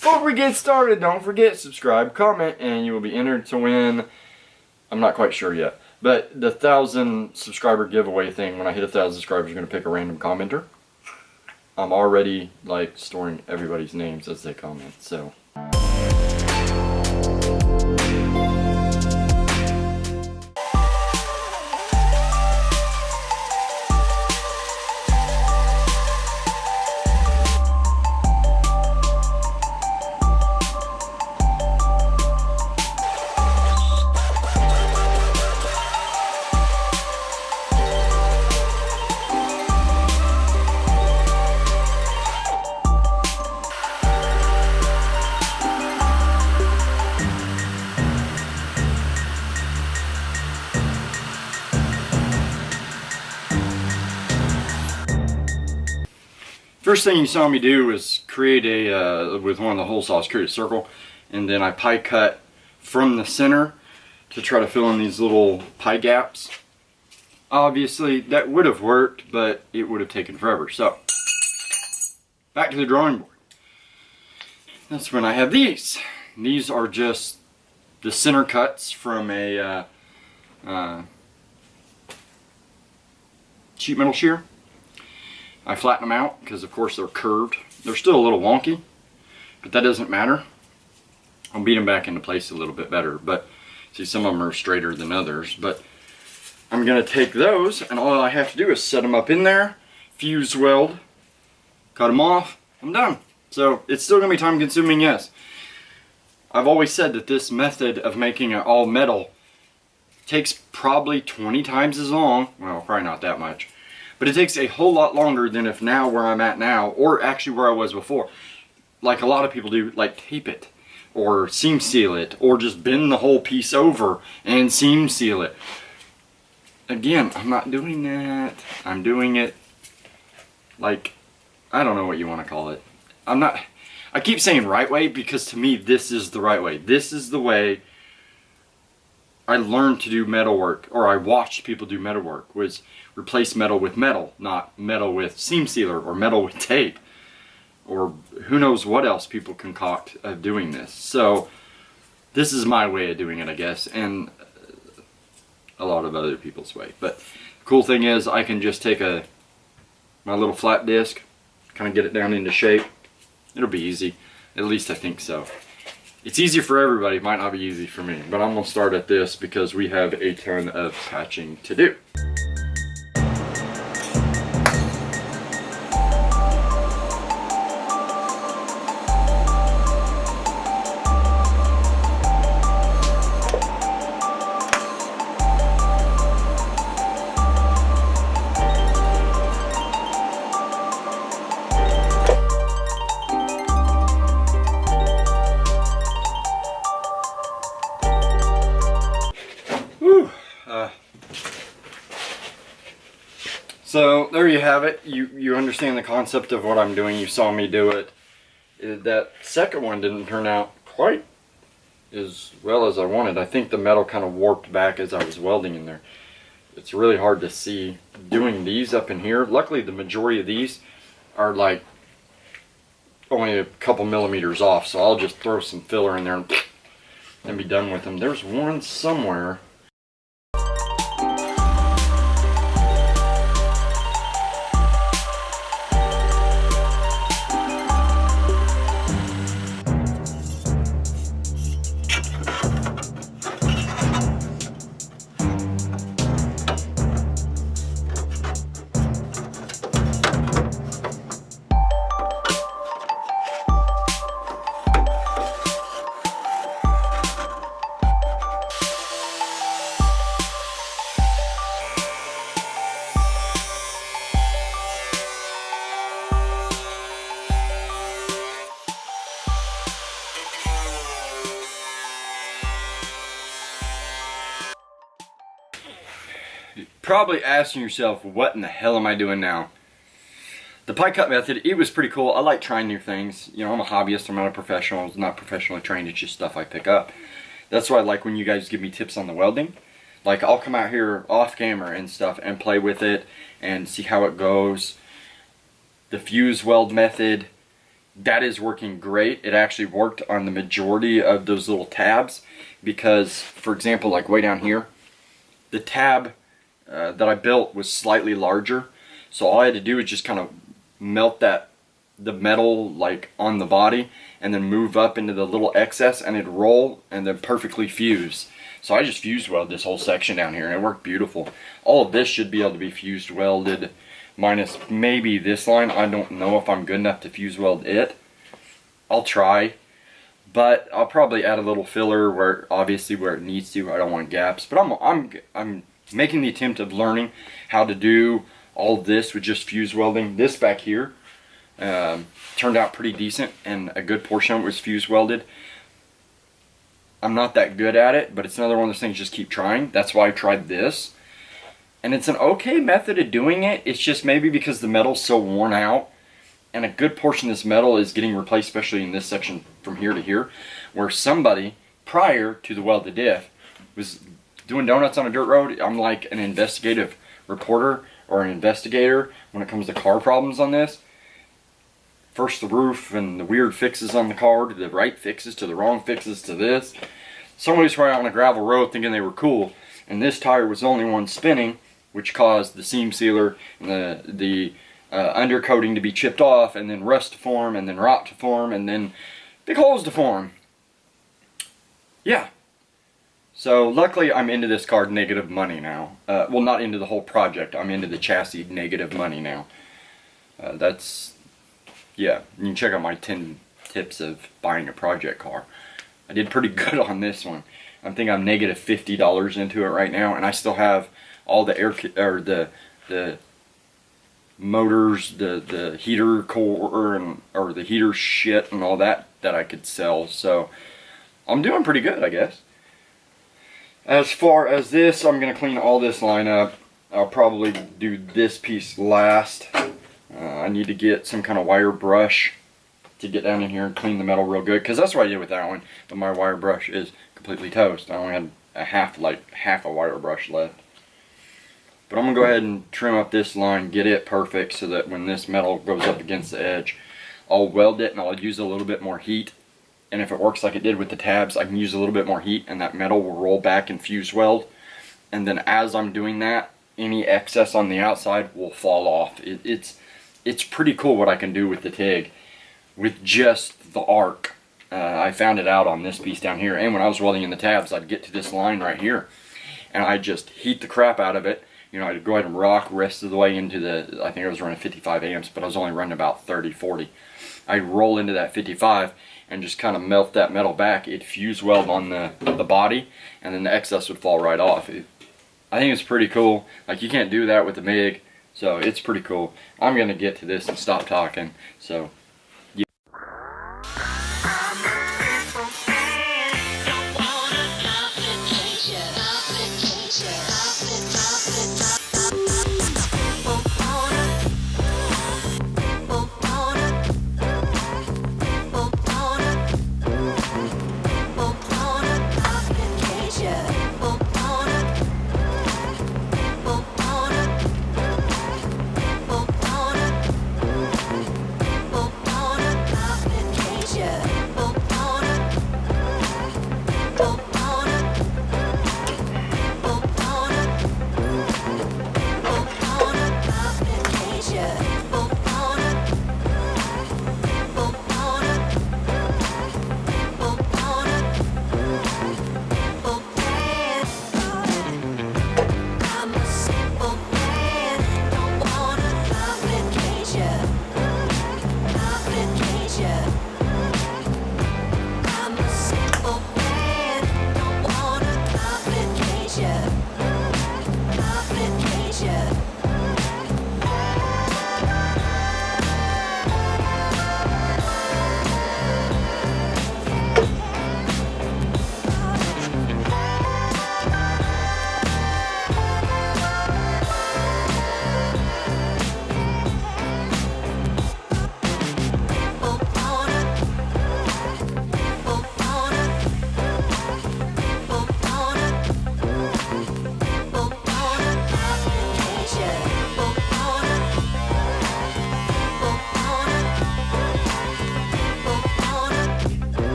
before we get started, don't forget, subscribe, comment, and you will be entered to win. I'm not quite sure yet, but the 1,000 subscriber giveaway thing, when I hit 1,000 subscribers, I'm going to pick a random commenter. I'm already like storing everybody's names as they comment, so. First thing you saw me do was create a, with one of the hole saws, create a circle, and then I pie cut from the center to try to fill in these little pie gaps. Obviously that would have worked, but it would have taken forever. So, back to the drawing board. That's when I have these. These are just the center cuts from a sheet metal shear. I flatten them out because of course they're curved. They're still a little wonky, but that doesn't matter. I'll beat them back into place a little bit better, but see, some of them are straighter than others. But I'm going to take those, and all I have to do is set them up in there, fuse weld, cut them off, I'm done. So it's still going to be time consuming, yes. I've always said that this method of making it all metal takes probably 20 times as long, well, probably not that much, but it takes a whole lot longer than if now where I'm at now, or actually where I was before. Like a lot of people do, like tape it, or seam seal it, or just bend the whole piece over and seam seal it. Again, I'm not doing that. I'm doing it like, I don't know what you want to call it. I keep saying right way because to me this is the right way. This is the way I learned to do metalwork, or I watched people do metalwork, was replace metal with metal, not metal with seam sealer or metal with tape, or who knows what else people concoct of doing this. So this is my way of doing it, I guess, and a lot of other people's way. But the cool thing is I can just take my little flat disc, kind of get it down into shape. It'll be easy, at least I think so. It's easy for everybody, it might not be easy for me, but I'm going to start at this because we have a ton of patching to do. So there you have it. You understand the concept of what I'm doing. You saw me do it. That second one didn't turn out quite as well as I wanted. I think the metal kind of warped back as I was welding in there. It's really hard to see doing these up in here. Luckily the majority of these are like only a couple millimeters off, so I'll just throw some filler in there and be done with them. There's one somewhere. Probably asking yourself, what in the hell am I doing now? The pie cut method, it was pretty cool. I like trying new things. You know, I'm a hobbyist, I'm not a professional. I'm not professionally trained, it's just stuff I pick up. That's why I like when you guys give me tips on the welding. Like, I'll come out here off camera and stuff and play with it and see how it goes. The fuse weld method, that is working great. It actually worked on the majority of those little tabs because, for example, like way down here, the tab that I built was slightly larger, so all I had to do was just kind of melt the metal like on the body and then move up into the little excess, and it'd roll and then perfectly fuse. So I just fuse welded this whole section down here and it worked beautiful. All of this should be able to be fuse welded, minus maybe this line. I don't know if I'm good enough to fuse weld it. I'll try, but I'll probably add a little filler where obviously where it needs to. I don't want gaps, but I'm making the attempt of learning how to do all this with just fuse welding. This back here turned out pretty decent, and a good portion of it was fuse welded. I'm not that good at it, but it's another one of those things, just keep trying. That's why I tried this. And it's an okay method of doing it. It's just maybe because the metal's so worn out, and a good portion of this metal is getting replaced, especially in this section from here to here, where somebody prior to the welded diff was doing donuts on a dirt road. I'm like an investigative reporter or an investigator when it comes to car problems on this. First the roof and the weird fixes on the car, to the right fixes, to the wrong fixes, to this. Somebody's riding on a gravel road thinking they were cool, and this tire was the only one spinning, which caused the seam sealer and the undercoating to be chipped off, and then rust to form, and then rot to form, and then big holes to form. Yeah. So luckily I'm into this car negative money now. Well, not into the whole project. I'm into the chassis negative money now. Yeah, you can check out my 10 tips of buying a project car. I did pretty good on this one. I think I'm negative $50 into it right now, and I still have all the the motors, the heater core, or the heater shit and all that I could sell. So I'm doing pretty good, I guess. As far as this, I'm gonna clean all this line up. I'll probably do this piece last. I need to get some kind of wire brush to get down in here and clean the metal real good, because that's what I did with that one, but my wire brush is completely toast. I only had half a wire brush left. But I'm gonna go ahead and trim up this line, get it perfect, so that when this metal goes up against the edge, I'll weld it and I'll use a little bit more heat. And if it works like it did with the tabs, I can use a little bit more heat and that metal will roll back and fuse weld. And then as I'm doing that, any excess on the outside will fall off. It's pretty cool what I can do with the TIG with just the arc. I found it out on this piece down here, and when I was welding in the tabs, I'd get to this line right here and I'd just heat the crap out of it. You know, I'd go ahead and rock rest of the way into the, I think I was running 55 amps, but I was only running about 30, 40. I'd roll into that 55 and just kind of melt that metal back. It'd fuse weld on the body, and then the excess would fall right off. I think it's pretty cool. Like, you can't do that with the MIG. So it's pretty cool. I'm gonna get to this and stop talking. So yeah.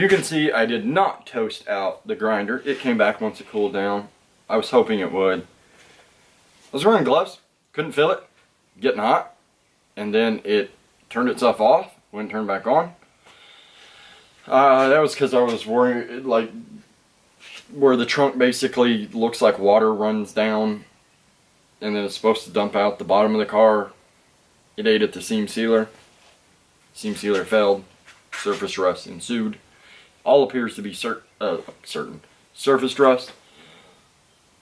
You can see I did not toast out the grinder. It came back once it cooled down. I was hoping it would. I was wearing gloves, couldn't feel it, getting hot, and then it turned itself off, wouldn't turn back on. That was because I was worried, like, where the trunk basically looks like water runs down, and then it's supposed to dump out the bottom of the car. It ate at the seam sealer. Seam sealer failed. Surface rust ensued. All appears to be certain. Surface rust.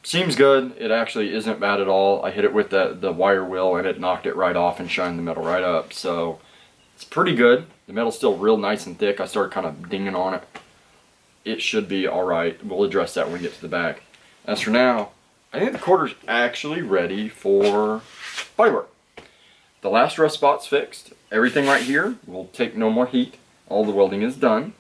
Seems good. It actually isn't bad at all. I hit it with the wire wheel and it knocked it right off and shined the metal right up. So it's pretty good. The metal's still real nice and thick. I started kind of dinging on it. It should be alright. We'll address that when we get to the back. As for now, I think the quarter's actually ready for bodywork. The last rust spot's fixed. Everything right here will take no more heat. All the welding is done.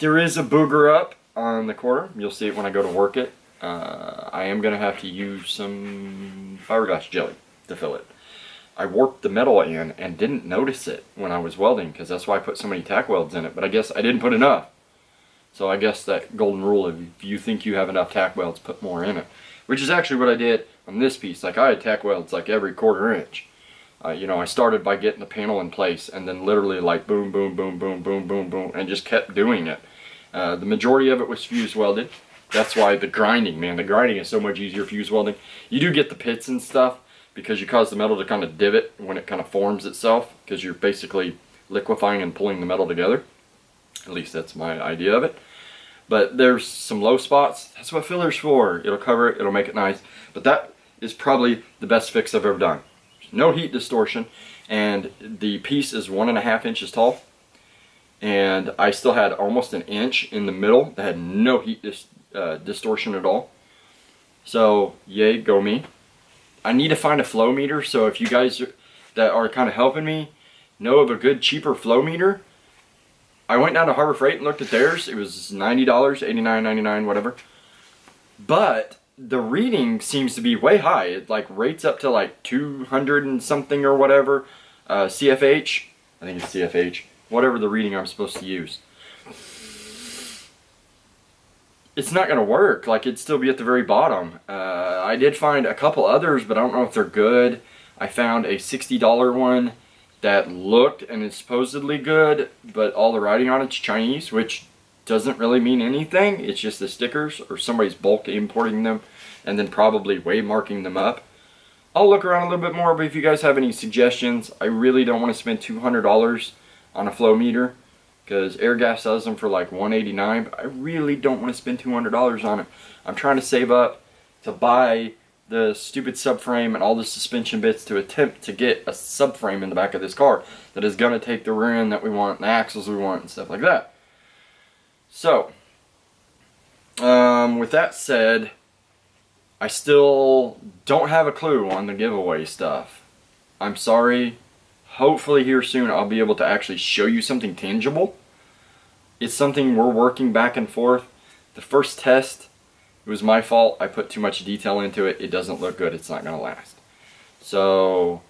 There is a booger up on the quarter. You'll see it when I go to work it. I am going to have to use some fiberglass jelly to fill it. I warped the metal in and didn't notice it when I was welding because that's why I put so many tack welds in it. But I guess I didn't put enough. So I guess that golden rule, if you think you have enough tack welds, put more in it. Which is actually what I did on this piece. Like I had tack welds like every 1/4 inch. You know, I started by getting the panel in place and then literally like boom, boom, boom, boom, boom, boom, boom, and just kept doing it. The majority of it was fuse welded. That's why the grinding, man, the grinding is so much easier fuse welding. You do get the pits and stuff because you cause the metal to kind of divot when it kind of forms itself because you're basically liquefying and pulling the metal together. At least that's my idea of it. But there's some low spots. That's what filler's for. It'll cover it, it'll make it nice. But that is probably the best fix I've ever done. No heat distortion, and the piece is 1.5 inches tall, and I still had almost an inch in the middle that had no heat distortion at all. So yay, go me. I need to find a flow meter, so if you guys that are kind of helping me know of a good cheaper flow meter, I went down to Harbor Freight and looked at theirs. It was $90, $89.99, whatever. But the reading seems to be way high. It like rates up to like 200 and something or whatever. CFH, I think it's CFH, whatever the reading I'm supposed to use. It's not going to work. Like it'd still be at the very bottom. I did find a couple others, but I don't know if they're good. I found a $60 one that looked and is supposedly good, but all the writing on it's Chinese, which doesn't really mean anything. It's just the stickers or somebody's bulk importing them and then probably wave marking them up. I'll look around a little bit more, but if you guys have any suggestions, I really don't want to spend $200 on a flow meter because Airgas sells them for like $189, but I really don't want to spend $200 on it. I'm trying to save up to buy the stupid subframe and all the suspension bits to attempt to get a subframe in the back of this car that is going to take the rear end that we want, the axles we want, and stuff like that. So, with that said, I still don't have a clue on the giveaway stuff. I'm sorry. Hopefully here soon I'll be able to actually show you something tangible. It's something we're working back and forth. The first test, it was my fault. I put too much detail into it. It doesn't look good. It's not going to last. So,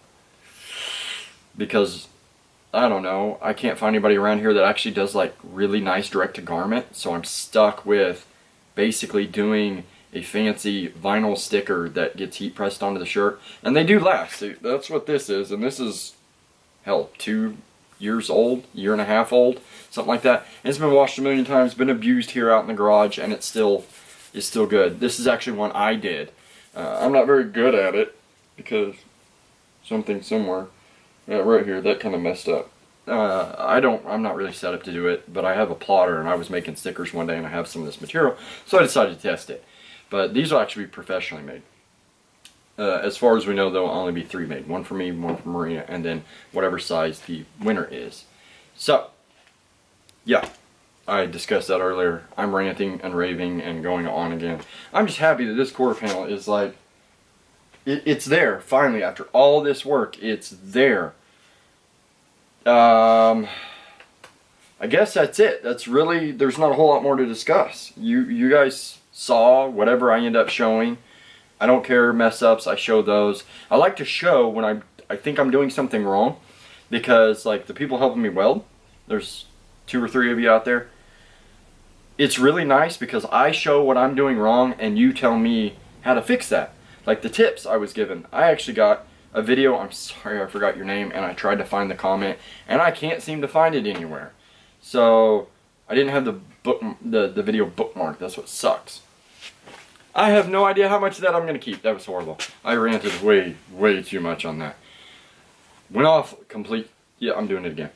because I don't know, I can't find anybody around here that actually does like really nice direct to garment, so I'm stuck with basically doing a fancy vinyl sticker that gets heat pressed onto the shirt, and they do last. That's what this is, and this is hell 2 years old, 1.5 years old, something like that. And it's been washed a million times, been abused here out in the garage, and it's still good. This is actually one I did. I'm not very good at it because something somewhere. Right here, that kind of messed up. I'm not really set up to do it, but I have a plotter and I was making stickers one day and I have some of this material, so I decided to test it. But these will actually be professionally made. As far as we know, there will only be 3 made. One for me, one for Marina, and then whatever size the winner is. So, yeah, I discussed that earlier. I'm ranting and raving and going on again. I'm just happy that this quarter panel is like, it's there, finally, after all this work, it's there. I guess that's it. That's really, there's not a whole lot more to discuss. You guys saw whatever I end up showing. I don't care mess ups, I show those. I like to show when I think I'm doing something wrong, because like the people helping me weld, there's 2 or 3 of you out there. It's really nice because I show what I'm doing wrong and you tell me how to fix that. Like the tips I was given. I actually got a video, I'm sorry I forgot your name, and I tried to find the comment and I can't seem to find it anywhere. So I didn't have the video bookmarked. That's what sucks. I have no idea how much of that I'm going to keep. That was horrible. I ranted way too much on that. Went off complete. Yeah, I'm doing it again.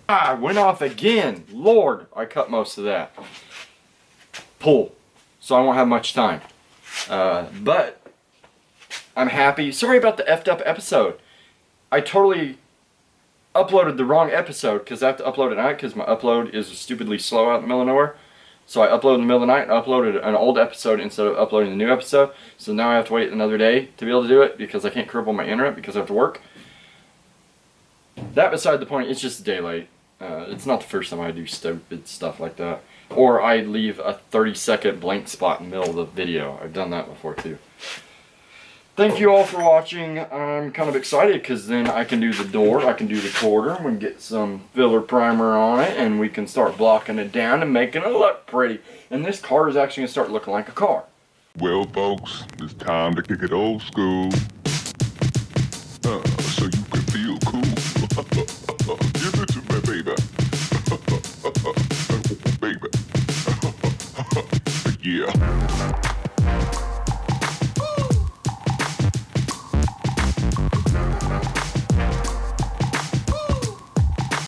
I went off again. Lord, I cut most of that. Pull. So I won't have much time. But I'm happy. Sorry about the effed up episode. I totally uploaded the wrong episode because I have to upload at night because my upload is stupidly slow out in the middle of nowhere. So I uploaded in the middle of the night and uploaded an old episode instead of uploading the new episode. So now I have to wait another day to be able to do it because I can't cripple my internet because I have to work. That beside the point, it's just a day late. It's not the first time I do stupid stuff like that. Or I leave a 30-second blank spot in the middle of the video. I've done that before too. Thank you all for watching. I'm kind of excited because then I can do the door, I can do the quarter, we can get some filler primer on it, and we can start blocking it down and making it look pretty. And this car is actually going to start looking like a car. Well, folks, it's time to kick it old school. So you can feel cool. Give it to me, baby. Baby. Yeah.